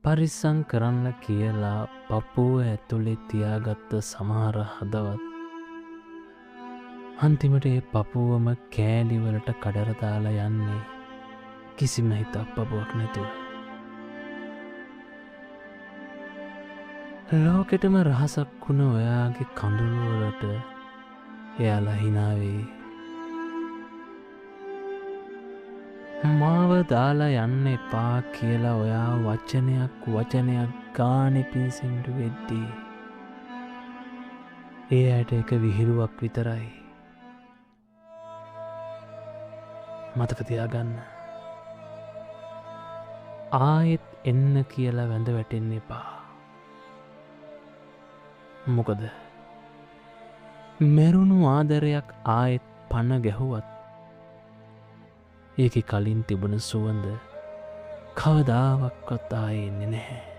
පරිස්සම් කරන්න කියලා පපුව ඇතුලේ තියාගත්ත සමහර හදවත් අන්තිමට ඒ පපුවම කෑලිවලට කඩර දාලා යන්නේ කිසිම හිතක් පපුවක් නැතුව. ලෝකෙටම රහසක් වුණ ඔයාගේ කඳුළුවලට එයාලා හිනාවේ. මාව දාලා යන්න එපා කියලා ඔයා වචනයක් ගානෙ පිසින්ඩු වෙද්දී ඒ ඇයට එක විහිළුවක් විතරයි. මතක තියාගන්න. ආයෙත් එන්න කියලා වැඳ වැටෙන්න එපා. මොකද මෙරුණු ආදරයක් ආයෙත් පණ ගැහුවත් ඒක කලින් තිබුණ සුවඳ කවදාවක්වත් ආයෙ එන්නේ නැහැ.